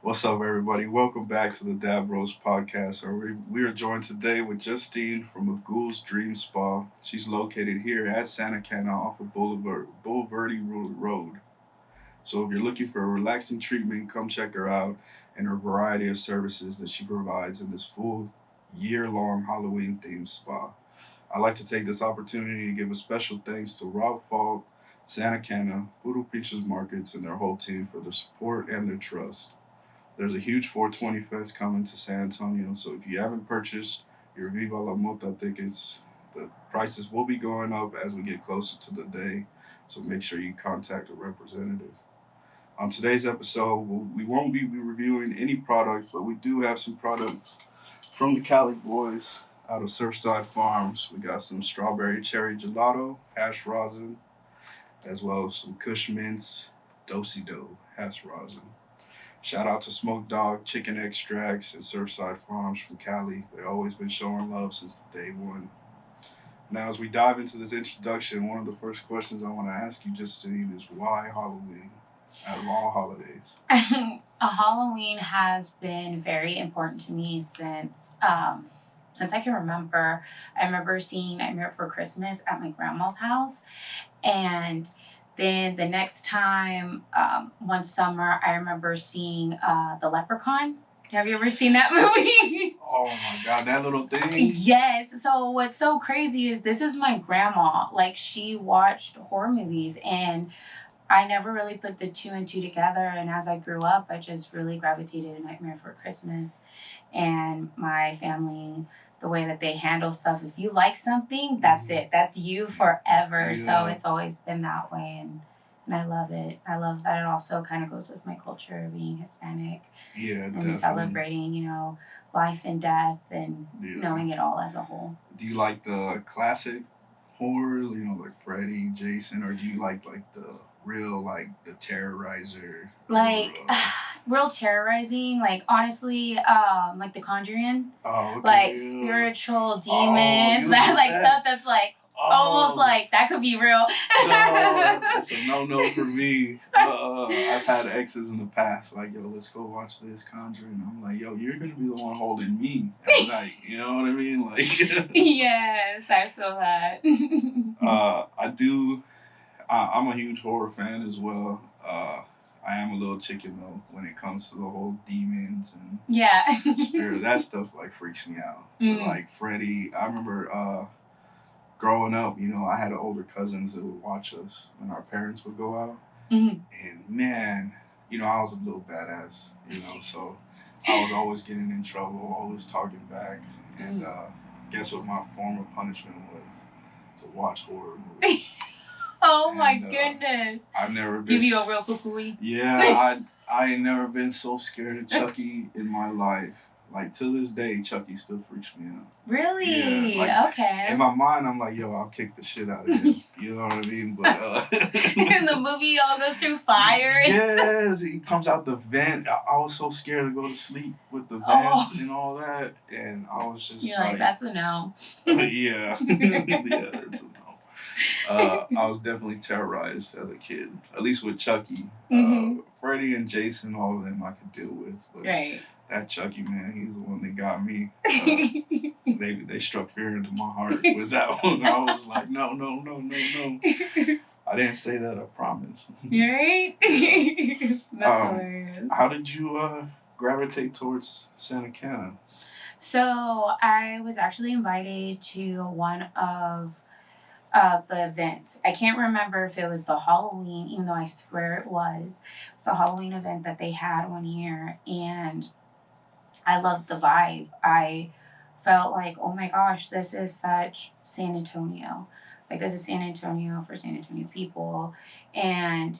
What's up, everybody? Welcome back to the Dab Bros podcast. We are joined today with Justine from a Ghouls Dream Spa. She's located here at Santa Cana off of Boulevardy Road. So if you're looking for a relaxing treatment, come check her out and her variety of services that she provides in this full year-long Halloween themed spa. I'd like to take this opportunity to give a special thanks to Rob Falk, Santa Cana, Poodle Preachers Markets, and their whole team for their support and their trust. There's a huge 420 Fest coming to San Antonio, so if you haven't purchased your Viva La Mota tickets, the prices will be going up as we get closer to the day, so make sure you contact a representative. On today's episode, we won't be reviewing any product, but we do have some product from the Cali Boys out of Surfside Farms. We got some strawberry cherry gelato, hash rosin, as well as some Kush Mints, Do hash rosin. Shout out to Smokedogg, Chicken Extracts, and Surfside Farms from Cali. They've always been showing love since day one. Now, as we dive into this introduction, one of the first questions I want to ask you, Justine, is why Halloween out of all holidays? Halloween has been very important to me since I can remember. I remember seeing Nightmare Before Christmas at my grandma's house, and then the next time, one summer, I remember seeing The Leprechaun. Have you ever seen that movie? Oh my God, that little thing? Yes. So what's so crazy is this is my grandma. Like, she watched horror movies, and I never really put the two and two together. And as I grew up, I just really gravitated to Nightmare Before Christmas. And my family, the way that they handle stuff, if you like something, that's it. That's you forever. Yeah. So it's always been that way. And I love it. I love that it also kind of goes with my culture, being Hispanic. Yeah, and definitely. Celebrating, life and death and knowing it all as a whole. Do you like the classic horrors, like Freddy, Jason, or do you like the real, like the Terrorizer? Like real terrorizing, like honestly, like The Conjuring. Oh, okay. Like spiritual demons, stuff that's like almost like that could be real. No, that's a no for me. I've had exes in the past like, yo, let's go watch this Conjuring. I'm like, yo, you're gonna be the one holding me at night. You know what I mean? Like, yes, I feel that. I do. I'm a huge horror fan as well. I am a little chicken though when it comes to the whole demons and spirit. That stuff like freaks me out. Mm. But, like Freddy, I remember growing up, I had older cousins that would watch us when our parents would go out. Mm-hmm. And man, I was a little badass, so I was always getting in trouble, always talking back. And guess what my form of punishment was? To watch horror movies. Oh my goodness. I've never been... Give you a real cuckoo. Yeah, I ain't never been so scared of Chucky in my life. Like, to this day, Chucky still freaks me out. Really? Yeah, okay. In my mind, I'm like, yo, I'll kick the shit out of him. You know what I mean? But in the movie, all goes through fire. Yes, he comes out the vent. I was so scared to go to sleep with the vents and all that. And I was just like, that's a no. Yeah. Yeah, it's a no. I was definitely terrorized as a kid, at least with Chucky. Mm-hmm. Freddy and Jason, all of them I could deal with. But right. That Chucky, man, he's the one that got me. They struck fear into my heart with that one. I was like, no. I didn't say that, I promise. Right? That's hilarious. How did you gravitate towards Santa Cana? So I was actually invited to one of the events. I can't remember if it was the Halloween, even though I swear it was. It's the Halloween event that they had one year, and I loved the vibe. I felt like, oh my gosh, this is such San Antonio. Like, this is San Antonio for San Antonio people. And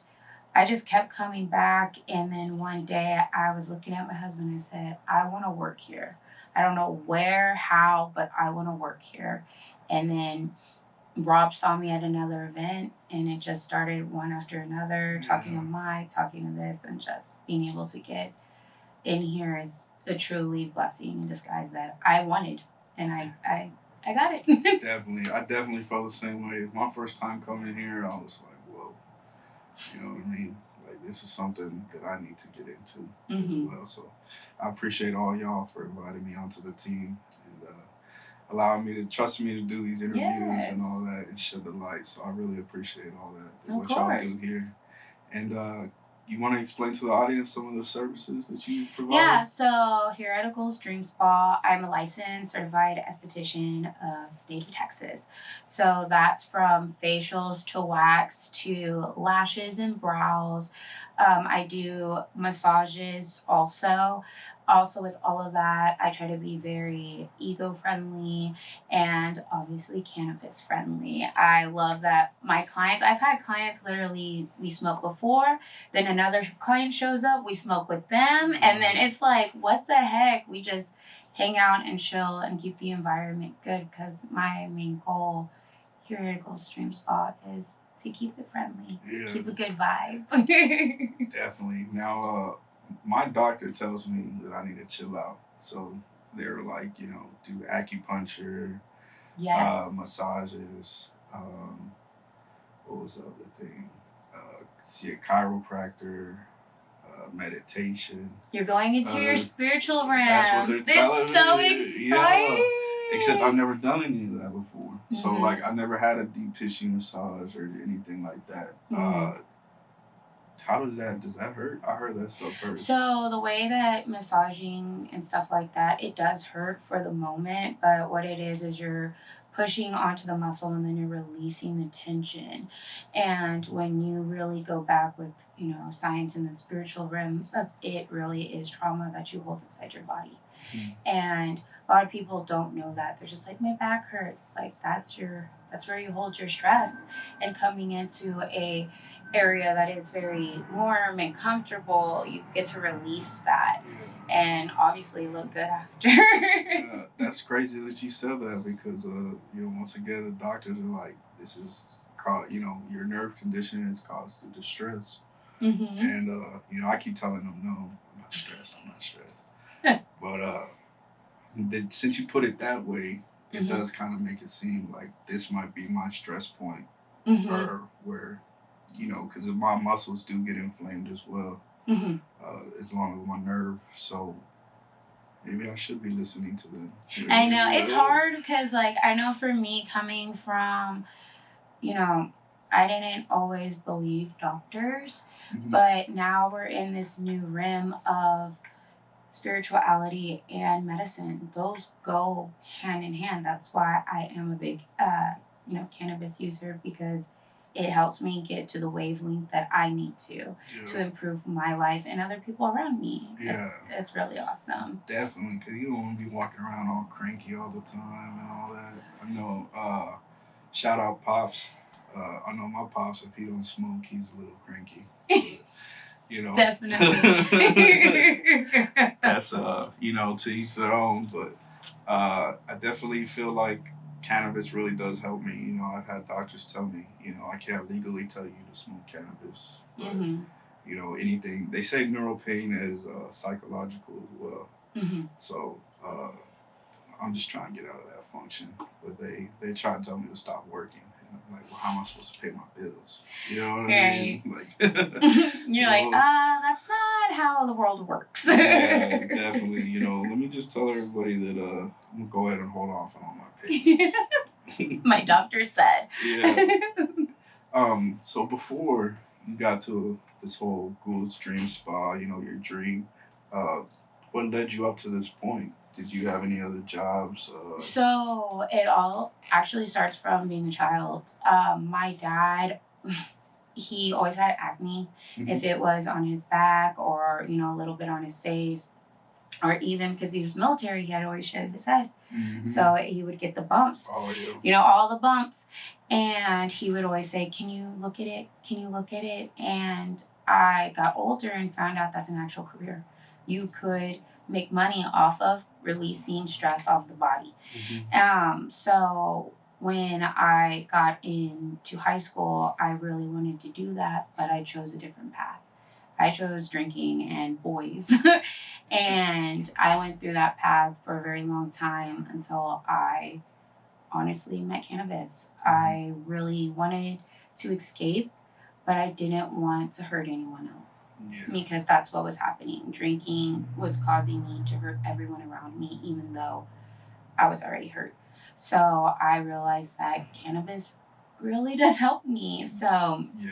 I just kept coming back. And then one day I was looking at my husband and I said, I want to work here. I don't know where, how, but I want to work here. And then Rob saw me at another event, and it just started one after another, talking to Mike, talking to this, and just being able to get in here is a truly blessing in disguise that I wanted, and I got it. I definitely felt the same way. My first time coming here, I was like, whoa, you know what I mean? Like, this is something that I need to get into Mm-hmm. as well. So I appreciate all y'all for inviting me onto the team and allowing me to trust me to do these interviews and all that and shed the light. So I really appreciate all that, Of what y'all do course. here. And you want to explain to the audience some of the services that you provide? Yeah, so here at Ghouls Dream Spa, I'm a licensed certified esthetician of state of Texas. So that's from facials to wax to lashes and brows. I do massages also. Also, with all of that, I try to be very ego friendly and obviously cannabis friendly. I love that my clients, I've had clients literally, we smoke before, then another client shows up, we smoke with them, and then it's like, what the heck? We just hang out and chill and keep the environment good because my main goal here at Ghouls Dream Spot is to keep it friendly, keep a good vibe. Definitely. Now, my doctor tells me that I need to chill out. So they're like, do acupuncture, massages. What was the other thing? See a chiropractor, meditation. You're going into your spiritual realm. That's what they're telling me. It's so exciting. Yeah. Except I've never done any of that before. Mm-hmm. So like I never had a deep tissue massage or anything like that. Mm-hmm. How does that hurt? I heard that stuff hurts. So the way that massaging and stuff like that, it does hurt for the moment, but what it is you're pushing onto the muscle and then you're releasing the tension. And when you really go back with, science in the spiritual realm, it really is trauma that you hold inside your body. Mm-hmm. And a lot of people don't know that. They're just like, my back hurts. Like that's where you hold your stress. And coming into a area that is very warm and comfortable, you get to release that and obviously look good after. That's crazy that you said that because once again the doctors are like, this is your nerve condition is caused due to stress. Mm-hmm. And I keep telling them, no, I'm not stressed. But since you put it that way, it does kind of make it seem like this might be my stress point, or where because my muscles do get inflamed as well, as long as my nerve. So maybe I should be listening to them. I know it's hard because, I know for me coming from, I didn't always believe doctors, but now we're in this new realm of spirituality and medicine. Those go hand in hand. That's why I am a big, cannabis user, because it helps me get to the wavelength that I need to improve my life and other people around me. Yeah. It's really awesome. Definitely, because you don't want to be walking around all cranky all the time and all that. I know, shout out Pops. I know my Pops, if he don't smoke, he's a little cranky. But, definitely. That's, to each their own, but I definitely feel like cannabis really does help me. I've had doctors tell me, I can't legally tell you to smoke cannabis, but anything. They say neural pain is psychological as well. So I'm just trying to get out of that function, but they try to tell me to stop working. And I'm like, well, how am I supposed to pay my bills? You know what I mean? Like, you're like, that's not how the world works. Yeah, definitely. Let me just tell everybody that I'm gonna go ahead and hold off on all my payments. My doctor said. Yeah. So before you got to this whole Ghouls Dream Spa, your dream, what led you up to this point? Did you have any other jobs? So it all actually starts from being a child. My dad, he always had acne. If it was on his back or, a little bit on his face, or even because he was military, he had always shaved his head. So he would get the bumps. Oh, yeah. All the bumps. And he would always say, can you look at it? Can you look at it? And I got older and found out that's an actual career. You could make money off of releasing stress off the body. So when I got into high school, I really wanted to do that, but I chose a different path. I chose drinking and boys. And I went through that path for a very long time until I honestly met cannabis. I really wanted to escape, but I didn't want to hurt anyone else. Yeah. Because that's what was happening. Drinking was causing me to hurt everyone around me, even though I was already hurt. So I realized that cannabis really does help me. So Yeah.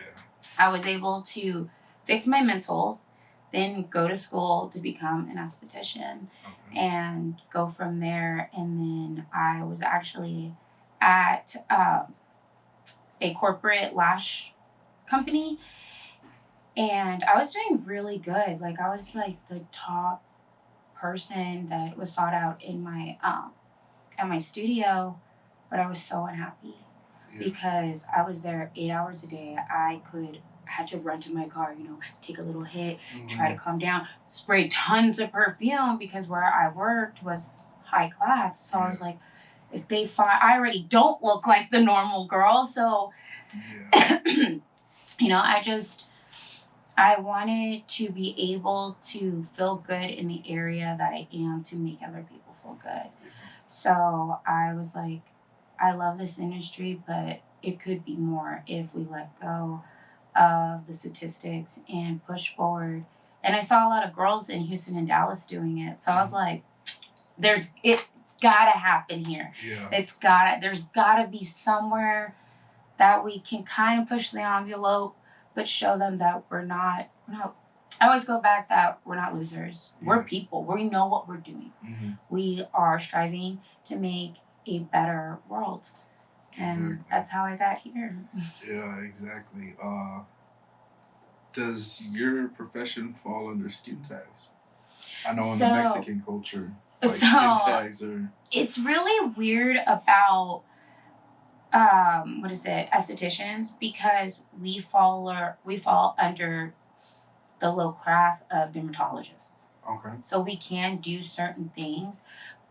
I was able to fix my mentals, then go to school to become an esthetician, and go from there. And then I was actually at a corporate lash company, and I was doing really good. Like, I was like the top person that was sought out in my at my studio, but I was so unhappy because I was there 8 hours a day. I had to run to my car, take a little hit, try to calm down, spray tons of perfume because where I worked was high class. So I was like, if they find, I already don't look like the normal girl, so I wanted to be able to feel good in the area that I am to make other people feel good. So I was like, I love this industry, but it could be more if we let go of the statistics and push forward. And I saw a lot of girls in Houston and Dallas doing it. So I was like, it's gotta happen here. Yeah. There's gotta be somewhere that we can kind of push the envelope, but show them that we're not, I always go back that we're not losers. Yeah. We're people. We know what we're doing. Mm-hmm. We are striving to make a better world. And that's how I got here. Yeah, exactly. Does your profession fall under skin tags? I know in the Mexican culture, skin tags are... It's really weird about estheticians, because we fall under the low class of dermatologists. Okay. So we can do certain things,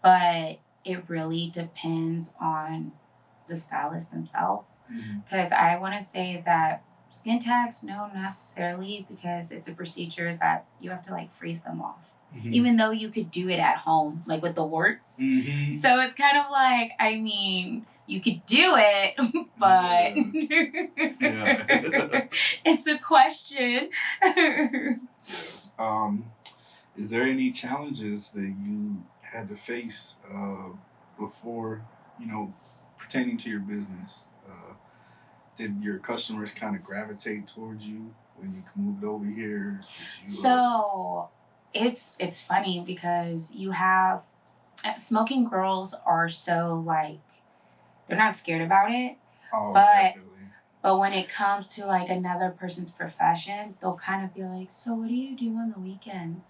but it really depends on the stylist themselves. Because I want to say that skin tags, no, necessarily, because it's a procedure that you have to freeze them off. Mm-hmm. Even though you could do it at home, like with the warts. Mm-hmm. So it's kind of like, I mean, you could do it, but it's a question. Is there any challenges that you had to face before, pertaining to your business? Did your customers kind of gravitate towards you when you moved over here? So it's funny because you have smoking girls are so they're not scared about it. Oh, definitely. But when it comes to another person's profession, they'll kind of be like, so what do you do on the weekends?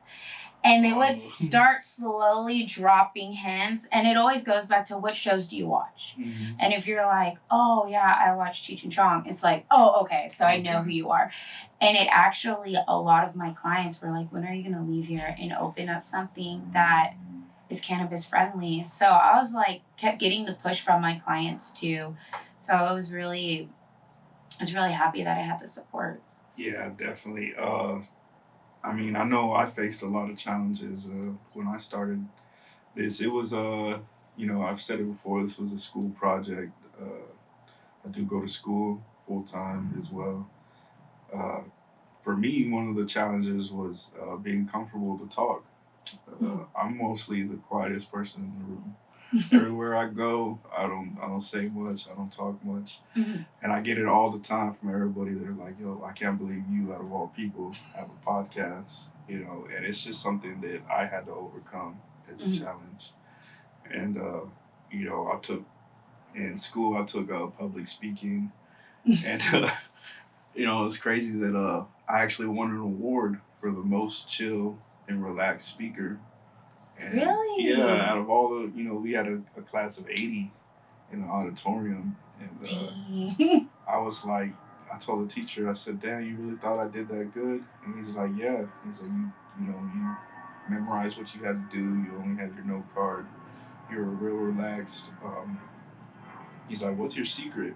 And they would start slowly dropping hints. And it always goes back to, what shows do you watch? Mm-hmm. And if you're like, oh, yeah, I watch Cheech and Chong, it's like, oh, okay, so I know who you are. And it actually, a lot of my clients were like, when are you going to leave here and open up something that is cannabis friendly? So I was kept getting the push from my clients too. So I was really happy that I had the support. Yeah, definitely. I mean, I know I faced a lot of challenges when I started this. It was, I've said it before, this was a school project. I do go to school full time as well. For me, one of the challenges was being comfortable to talk. I'm mostly the quietest person in the room. Everywhere I go, I don't say much. I don't talk much. Mm-hmm. And I get it all the time from everybody. They're like, yo, I can't believe you, out of all people, have a podcast, and it's just something that I had to overcome as a challenge. And, in school, I took public speaking. And, it's crazy that I actually won an award for the most chill and relaxed speaker. And really? Yeah, out of all the, we had a class of 80 in the auditorium. And I was like, I told the teacher, I said, damn, you really thought I did that good? And he's like, yeah. He's like, you memorized what you had to do. You only had your note card. You were real relaxed. He's like, what's your secret?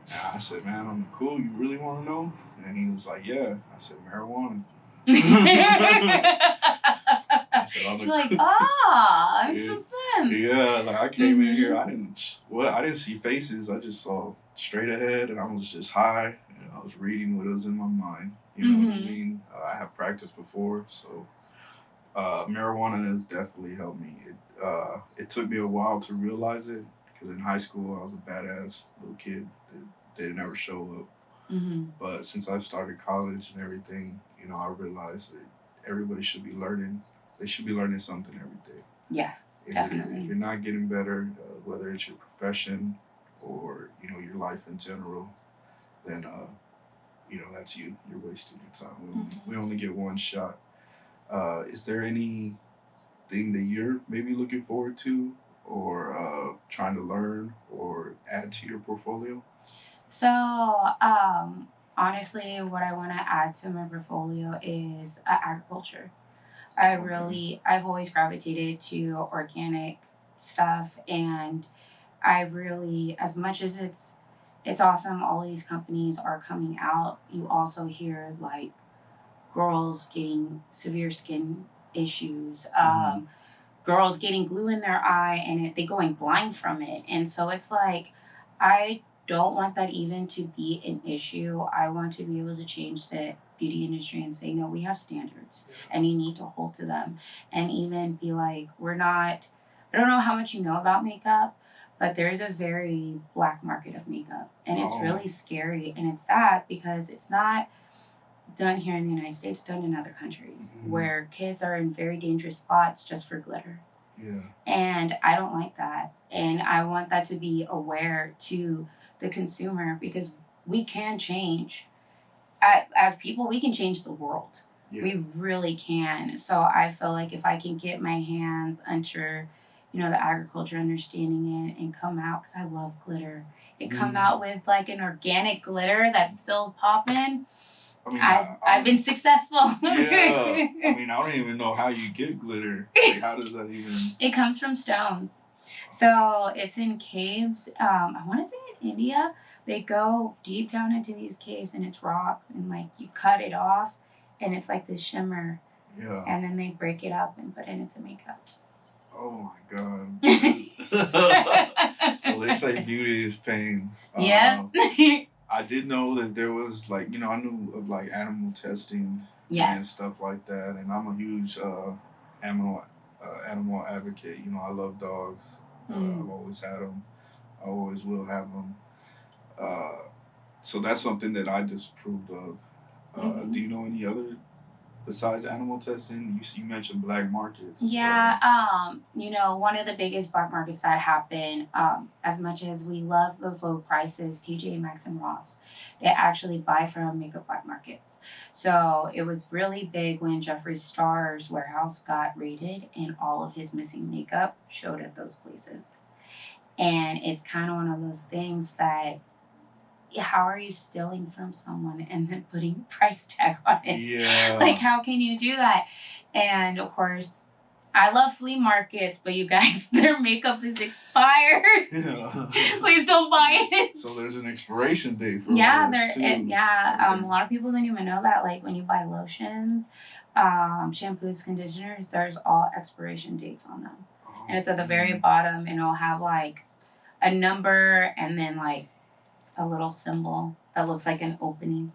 And I said, man, I'm cool. You really want to know? And he was like, yeah. I said, marijuana. It's like, makes some sense. Yeah, I came in here, I didn't see faces. I just saw straight ahead, and I was just high. I was reading what was in my mind. You know what I mean? I have practiced before, so marijuana has definitely helped me. It took me a while to realize it because in high school I was a badass little kid that didn't ever show up. But since I've started college and everything, you know, I realized that everybody should be learning. They should be learning something every day. Yes, definitely. If you're not getting better, whether it's your profession or you know your life in general, then you know that's you. You're wasting your time. We only get one shot. Is there anything that you're maybe looking forward to, or trying to learn, or add to your portfolio? So, honestly, what I want to add to my portfolio is agriculture. I've always gravitated to organic stuff, and I really, as much as it's awesome, all these companies are coming out. You also hear like girls getting severe skin issues, girls getting glue in their eye, and they going blind from it. And so it's like, I don't want that even to be an issue. I want to be able to change the beauty industry and say, no, we have standards and you need to hold to them. And even be like, we're not, I don't know how much you know about makeup, but there's a very black market of makeup. And it's really scary and it's sad because it's not done here in the United States, done in other countries where kids are in very dangerous spots just for glitter. Yeah. And I don't like that. And I want that to be aware to the consumer because we can change. As people, we can change the world. Yeah. We really can. So I feel like if I can get my hands under, you know, the agriculture, understanding it, and come out, because I love glitter, and come out with like an organic glitter that's still popping. I mean, I've been successful. Yeah. I mean, I don't even know how you get glitter. Like, how does that even? It comes from stones. So it's in caves. I want to say in India. They go deep down into these caves and it's rocks and like you cut it off and it's like this shimmer. Yeah. And then they break it up and put it into makeup. Oh my God. Well, they say beauty is pain. Yeah. I did know that there was like, you know, I knew of like animal testing and stuff like that. And I'm a huge animal advocate. You know, I love dogs. I've always had them. I always will have them. So that's something that I disapproved of. Do you know any other besides animal testing? You mentioned black markets. Yeah, you know, one of the biggest black markets that happen, as much as we love those low prices, TJ Maxx and Ross, they actually buy from makeup black markets. So it was really big when Jeffree Star's warehouse got raided and all of his missing makeup showed at those places. And it's kind of one of those things that how are you stealing from someone and then putting a price tag on it? Yeah. Like, how can you do that? And of course, I love flea markets, but you guys, their makeup is expired. Yeah. Please don't buy it. So there's an expiration date for yeah, there. Yeah, okay. A lot of people don't even know that. Like when you buy lotions, shampoos, conditioners, there's all expiration dates on them, and it's at the very bottom, and it'll have like a number and then like a little symbol that looks like an opening.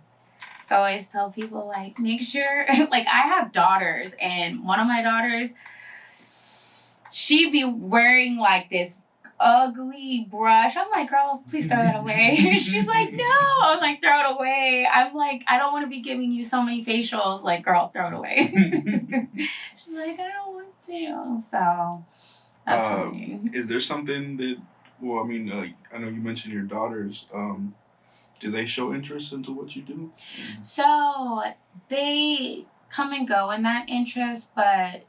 So I always tell people like make sure like I have daughters and one of my daughters she be wearing like this ugly brush. I'm like, girl, please throw that away. She's like, no. I'm like, throw it away. I'm like, I don't want to be giving you so many facials. Like, girl, throw it away. She's like, I don't want to. So that's funny. Is there something that well, I mean, I know you mentioned your daughters. Do they show interest into what you do? So they come and go in that interest, but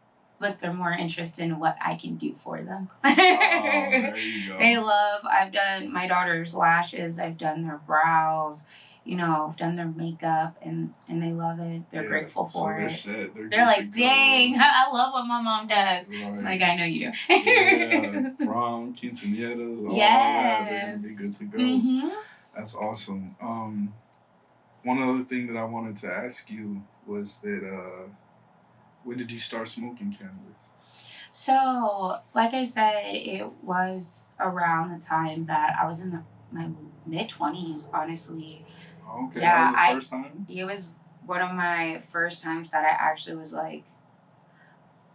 they're more interested in what I can do for them. There you go. They love, I've done my daughter's lashes, I've done their brows, you know, I've done their makeup, and they love it. They're grateful for it. So they're set. They're like, dang, I love what my mom does. Right. Like, I know you do. Yeah, prom, quinceañeras, all that. They're going to be good to go. That's awesome. One other thing that I wanted to ask you was that when did you start smoking cannabis? So, like I said, it was around the time that I was in my mid-20s, honestly. Okay, Yeah, that was the first time? it was one of my first times that I actually was like,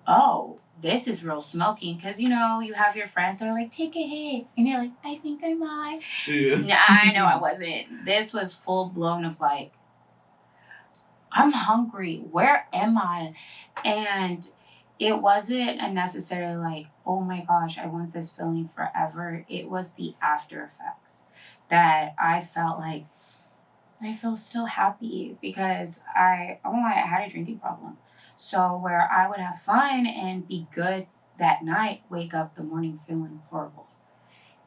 oh, this is real smoking. Because, you know, you have your friends that are like, take a hit. And you're like, I think I might. Yeah. No, I know I wasn't. This was full blown of like, I'm hungry. Where am I? And it wasn't a necessarily like, oh my gosh, I want this feeling forever. It was the after effects that I felt like I feel still happy because I had a drinking problem. So where I would have fun and be good that night, wake up the morning feeling horrible.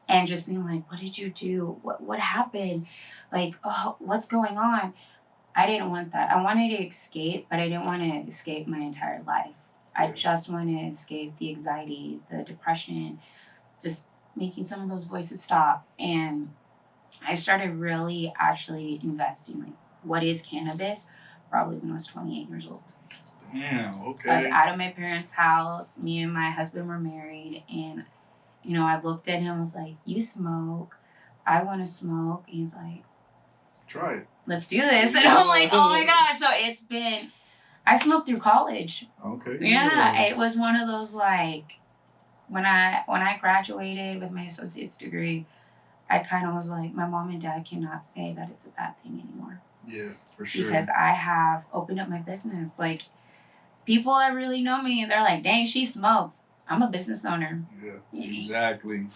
And just being like, what did you do? What happened? Like, oh, what's going on? I didn't want that. I wanted to escape, but I didn't want to escape my entire life. I just wanted to escape the anxiety, the depression, just making some of those voices stop. And I started really actually investing, like, what is cannabis? Probably when I was 28 years old. Damn, okay. I was out of my parents' house. Me and my husband were married. And, you know, I looked at him and was like, you smoke. I want to smoke. And he's like, try it. Let's do this. And I'm like, oh my gosh. So it's been, I smoked through college. Okay. Yeah. It was one of those, like, when I graduated with my associate's degree, I kind of was like, my mom and dad cannot say that it's a bad thing anymore. Yeah, for sure. Because I have opened up my business. Like, people that really know me, they're like, dang, she smokes. I'm a business owner. Yeah, exactly.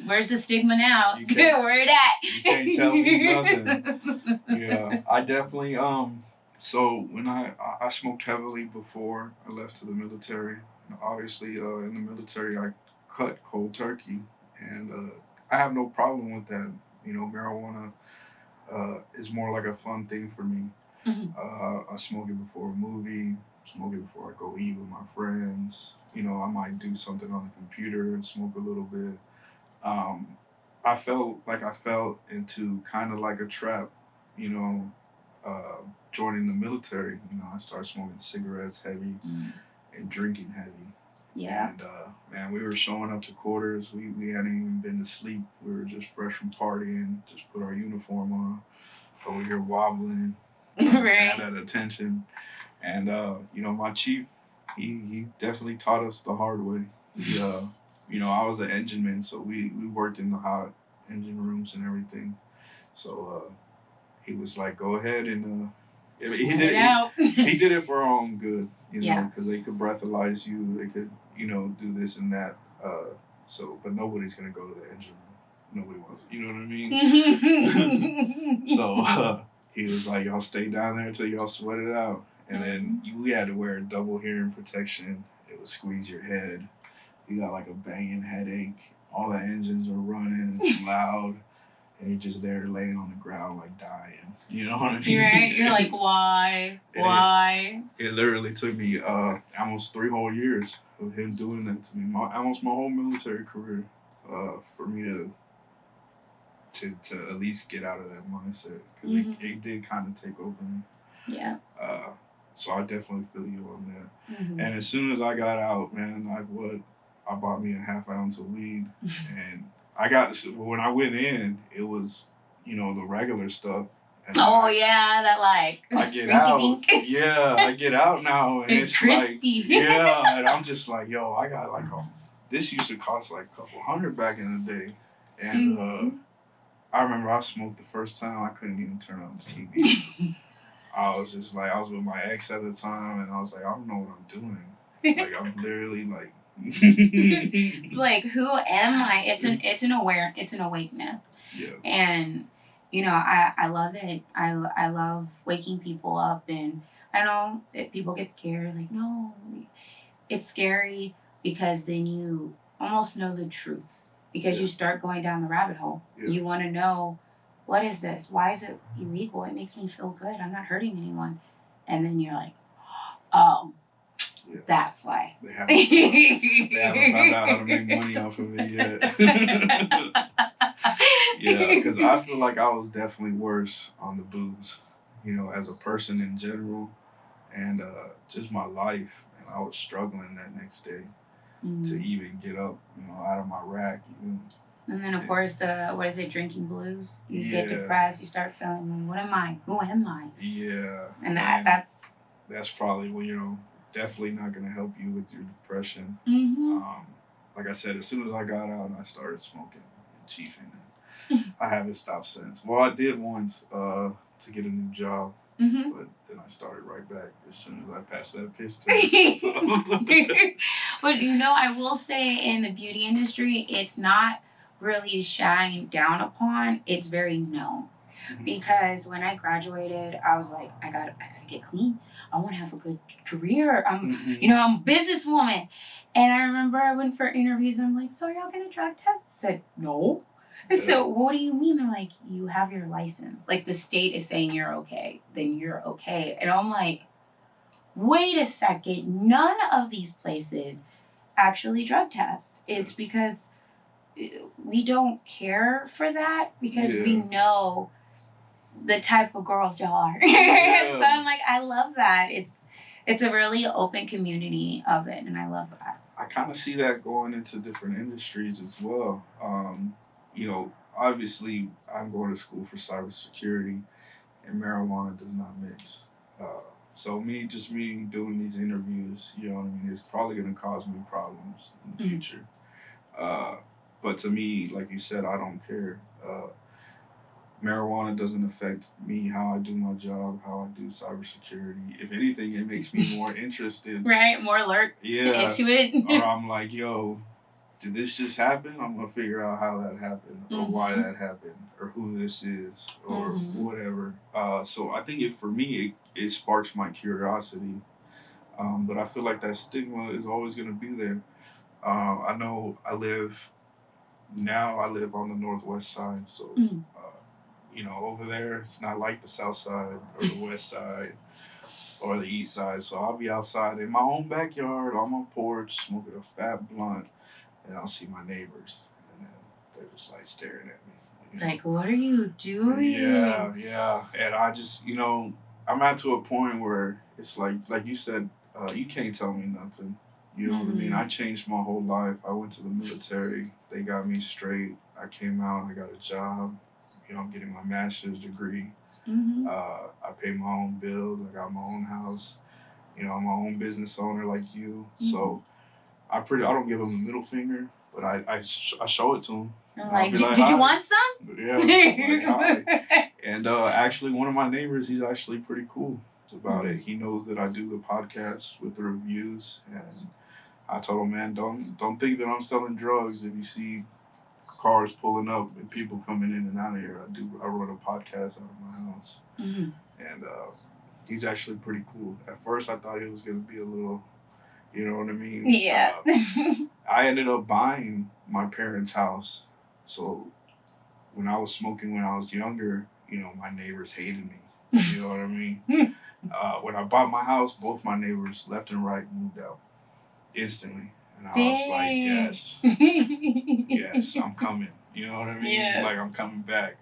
Where's the stigma now? Where it at? You can't tell me nothing. Yeah, I definitely, so when I smoked heavily before I left to the military. Obviously, in the military, I cut cold turkey. And I have no problem with that. You know, marijuana is more like a fun thing for me. I smoke it before a movie, smoke it before I go eat with my friends. You know, I might do something on the computer and smoke a little bit. Um, I felt into kind of like a trap, you know, joining the military. You know, I started smoking cigarettes heavy and drinking heavy. Yeah. And man, we were showing up to quarters. We hadn't even been to sleep. We were just fresh from partying. Just put our uniform on. Over here wobbling, stand at attention. And you know, my chief, he definitely taught us the hard way. He, you know, I was an engineman, so we worked in the hot engine rooms and everything. So he was like, go ahead and he did it for our own good, you know, because they could breathalyze you, they could, you know, do this and that. But nobody's gonna go to the engine room. Nobody wants it, you know what I mean? So he was like, y'all stay down there until y'all sweat it out. And then we had to wear double hearing protection. It would squeeze your head. You got like a banging headache. All the engines are running. It's loud. And you're just there laying on the ground like dying. You know what I mean? Right? You're like, why? Why? It literally took me almost 3 whole years of him doing that to me. Almost my whole military career for me to at least get out of that mindset. Because it did kind of take over me. Yeah. So I definitely feel you on that. And as soon as I got out, man, I bought me a half ounce of weed. And when I went in, it was, you know, the regular stuff. And that like. I get out. Yeah, I get out now. And it's crispy. Like, yeah. And I'm just like, yo, I got like this used to cost like a couple $100 back in the day. And I remember I smoked the first time, I couldn't even turn on the TV. I was just like, I was with my ex at the time, and I was like, I don't know what I'm doing. Like, I'm literally like. It's like, who am I? It's an awakeness. Yeah. And, you know, I love it. I love waking people up, and I know that people get scared. Like, no, it's scary because then you almost know the truth. Because you start going down the rabbit hole. Yeah. You want to know, what is this? Why is it illegal? It makes me feel good. I'm not hurting anyone. And then you're like, oh, that's why. They haven't found out how to make money off of it yet. Yeah, because I feel like I was definitely worse on the booze, you know, as a person in general, and just my life. And I was struggling that next day to even get up, you know, out of my rack, even And then of course what is it, drinking blues? You get Yeah. depressed, you start feeling, what am I? Who am I? Yeah. And that's probably when, definitely not gonna help you with your depression. Mm-hmm. Like I said, as soon as I got out, I started smoking and chiefing. I haven't stopped since. Well, I did once to get a new job, Mm-hmm. but then I started right back as soon as I passed that piss test. But I will say in the beauty industry, it's not really shined down upon. It's very known. Because when I graduated, I was like, I gotta get clean. I want to have a good career. I'm a businesswoman. And I remember I went for interviews. I'm like, so are y'all gonna drug test? I said, no. Yeah. So what do you mean? They're like, you have your license. Like the state is saying you're okay, then you're okay. And I'm like, wait a second. None of these places actually drug test. It's because we don't care for that because we know the type of girls y'all are. Yeah. So I'm like, I love that. It's a really open community of it, and I love that. I kind of see that going into different industries as well. Obviously, I'm going to school for cybersecurity, and marijuana does not mix. So me doing these interviews, it's probably going to cause me problems in the future. But to me, like you said, I don't care. Marijuana doesn't affect me, how I do my job, how I do cybersecurity. If anything, it makes me more interested. Right, more alert. Yeah. Into it. Or I'm like, yo, did this just happen? I'm gonna figure out how that happened, or why that happened, or who this is, or whatever. So I think for me, it sparks my curiosity. But I feel like that stigma is always gonna be there. I know I live on the northwest side, so over there it's not like the south side or the west side or the east side. So I'll be outside in my own backyard on my porch smoking a fat blunt, and I'll see my neighbors, and then they're just like staring at me. Like, what are you doing? Yeah. And I just, I'm at to a point where it's like you said, you can't tell me nothing. You know what I mean? I changed my whole life. I went to the military. They got me straight. I came out. I got a job. I'm getting my master's degree. I pay my own bills. I got my own house. I'm my own business owner like you. So I don't give them the middle finger, but I show it to them. Like, did you want some? Yeah. Like, hi. And actually, one of my neighbors, he's actually pretty cool about it. He knows that I do the podcast with the reviews, and I told him, man, don't think that I'm selling drugs. If you see cars pulling up and people coming in and out of here, I run a podcast out of my house, and he's actually pretty cool. At first, I thought he was gonna be a little, you know what I mean? Yeah. I ended up buying my parents' house, so when I was smoking when I was younger, my neighbors hated me. You know what I mean? When I bought my house, both my neighbors, left and right, moved out instantly. And I was like, yes. Yes, I'm coming. You know what I mean? Yeah. Like, I'm coming back.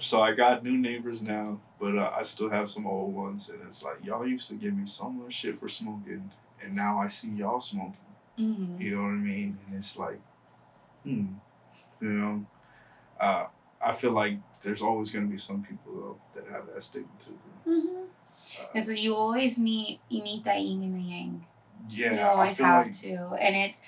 So I got new neighbors now, but I still have some old ones. And it's like, y'all used to give me so much shit for smoking, and now I see y'all smoking. You know what I mean? And it's like, I feel like there's always going to be some people though that have that stigma to them. And so you always need that yin and the yang. Yeah, you always have to. And it's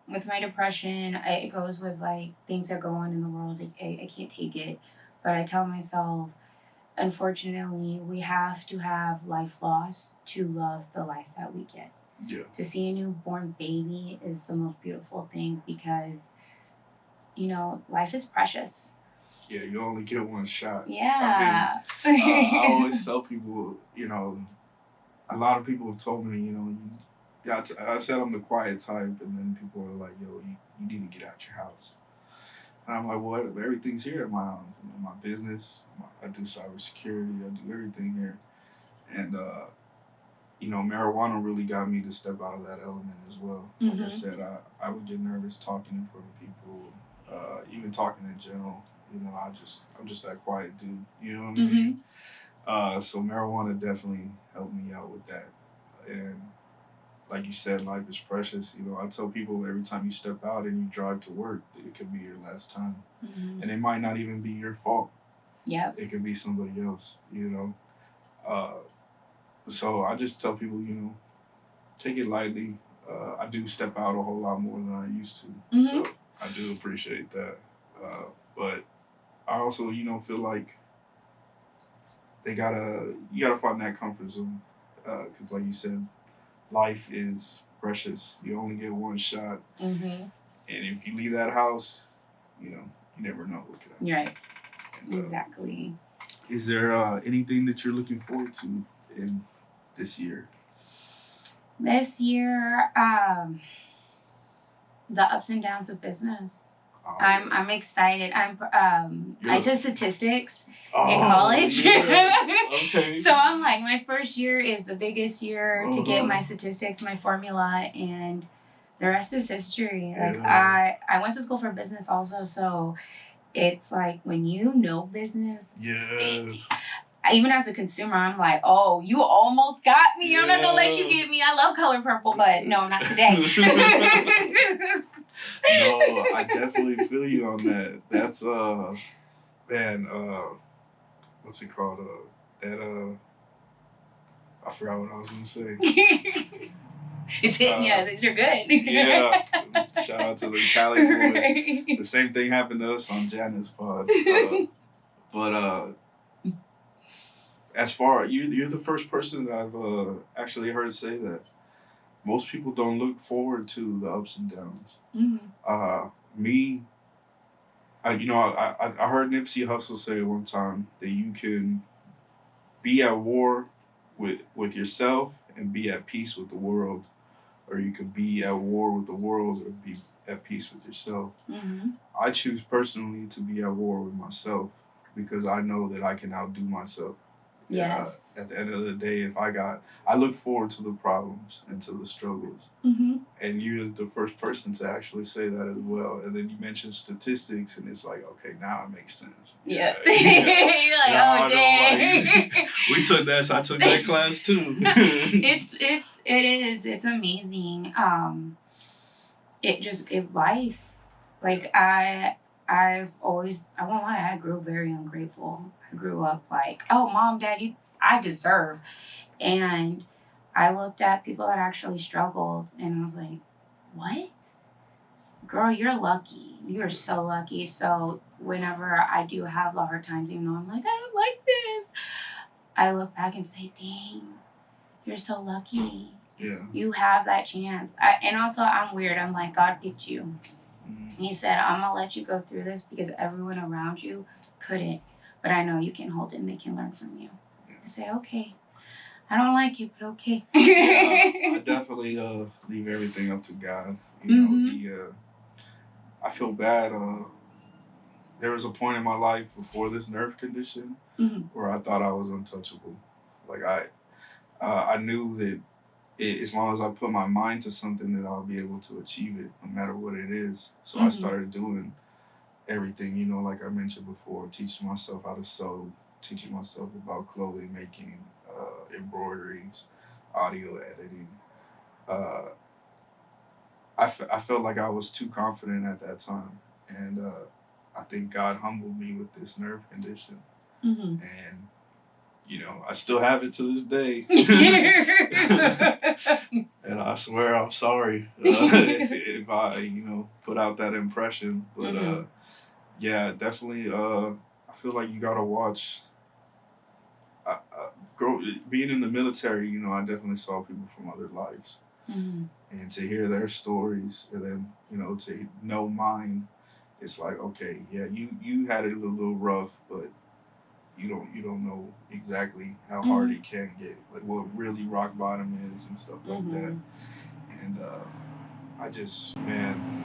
with my depression, it goes with like things that go on in the world. I can't take it, but I tell myself, unfortunately, we have to have life loss to love the life that we get. Yeah. To see a newborn baby is the most beautiful thing because life is precious. Yeah, you only get one shot. Yeah. I always tell people, a lot of people have told me, I said I'm the quiet type, and then people are like, yo, you need to get out your house. And I'm like, well, everything's here at my house. My business, I do cybersecurity, I do everything here. And, marijuana really got me to step out of that element as well. Like I said, I would get nervous talking in front of people, even talking in general. I'm just that quiet dude. You know what I mean? So marijuana definitely helped me out with that. And like you said, life is precious. You know, I tell people every time you step out and you drive to work, it could be your last time, and it might not even be your fault. Yep. It could be somebody else. You know, uh, so I just tell people, take it lightly. I do step out a whole lot more than I used to, so I do appreciate that. But I also, feel like you gotta find that comfort zone, because like you said, life is precious. You only get one shot, and if you leave that house, you never know what could happen. You're right. And, exactly. Is there anything that you're looking forward to in this year? This year, the ups and downs of business. I'm excited. I took statistics in college. Yeah. Okay. So I'm like, my first year is the biggest year to get my statistics, my formula, and the rest is history. Like I went to school for business also, so it's like when you know business. Yes. Even as a consumer, I'm like, oh, you almost got me. I'm not gonna let you get me. I love color purple, but no, not today. No, I definitely feel you on that. That's man, what's it called? I forgot what I was gonna say. It's hitting you. These are good. Yeah. Shout out to the Cali Bois. Right. The same thing happened to us on Janet's pod. But as far you're the first person that I've actually heard say that. Most people don't look forward to the ups and downs. Me, I heard Nipsey Hussle say one time that you can be at war with yourself and be at peace with the world, or you could be at war with the world or be at peace with yourself. I choose personally to be at war with myself because I know that I can outdo myself. Yes. At the end of the day, I look forward to the problems and to the struggles. And you're the first person to actually say that as well. And then you mentioned statistics, and it's like, okay, now it makes sense. Yeah. You're like, oh, dang. We took that. So I took that class too. It's amazing. Life. Like I won't lie, I grew very ungrateful. I grew up like, oh, mom, dad, I deserve. And I looked at people that actually struggled and I was like, what? Girl, you're lucky. You are so lucky. So whenever I do have the hard times, even though I'm like, I don't like this, I look back and say, dang, you're so lucky. Yeah. You have that chance. And also, I'm weird. I'm like, God picked you. He said, I'm going to let you go through this because everyone around you couldn't. But I know you can hold it and they can learn from you. I say, okay. I don't like it, but okay. Yeah, I definitely leave everything up to God. I feel bad. There was a point in my life before this nerve condition where I thought I was untouchable. Like I knew that as long as I put my mind to something, that I'll be able to achieve it, no matter what it is. So I started doing everything, like I mentioned before, teaching myself how to sew, teaching myself about clothing making, embroideries, audio editing. I felt like I was too confident at that time, and I think God humbled me with this nerve condition, and I still have it to this day. And I swear I'm sorry if I, put out that impression. But yeah, definitely. I feel like you gotta watch. Being in the military, I definitely saw people from other lives, and to hear their stories, and then to know mine, it's like, okay, yeah, you had it a little rough, but you don't know exactly how hard it can get, like what really rock bottom is and stuff like that. And I just, man,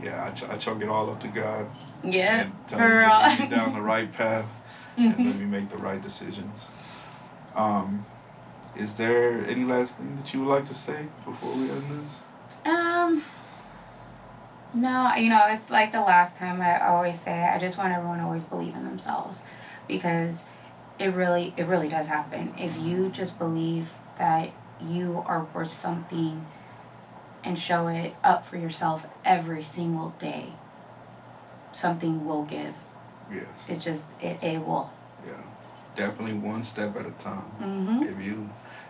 yeah, I chalk it all up to God. Yeah, and tell him to lead me down the right path and let me make the right decisions. Is there any last thing that you would like to say before we end this? No, it's like the last time I always say, I just want everyone to always believe in themselves, because it really does happen. If you just believe that you are worth something and show it up for yourself every single day, something will give. Yes. It just, it will. Yeah. Definitely one step at a time. Mm-hmm. If you,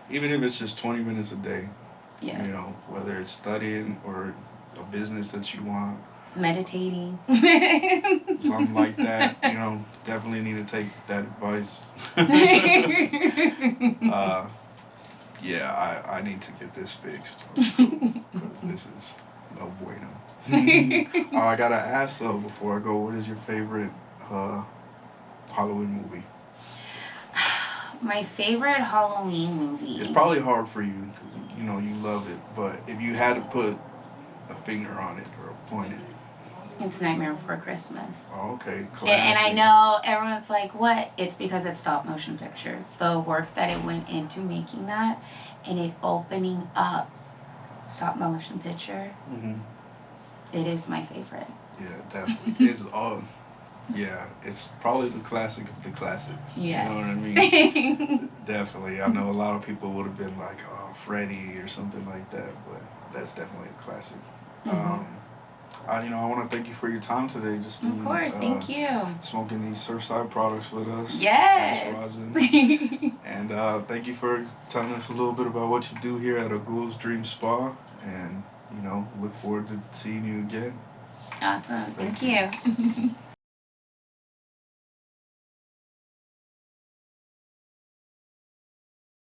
even if it's just 20 minutes a day, Yeah. you know, whether it's studying or a business that you want, Meditating. something like that, you know, definitely need to take that advice. Yeah, I need to get this fixed because this is no bueno. I gotta ask though before I go, what is your favorite Halloween movie? My favorite Halloween movie. It's probably hard for you because you know you love it, but if you had to put a finger on it or point it. It's Nightmare Before Christmas. Oh, okay. And I know everyone's like, what? It's because it's stop motion picture. The work that it went into making that and it opening up stop motion picture. Mm-hmm. It is my favorite. Yeah, definitely. It's all. Yeah, it's probably the classic of the classics. Yes. You know what I mean? Definitely. I know a lot of people would have been like, oh, Freddy or something like that, but that's definitely a classic. Mm-hmm. I want to thank you for your time today, Justine. Of course, thank you. Smoking these Surfside products with us. Yes. And thank you for telling us a little bit about what you do here at a Ghouls Dream Spa. And, look forward to seeing you again. Awesome. Thank you.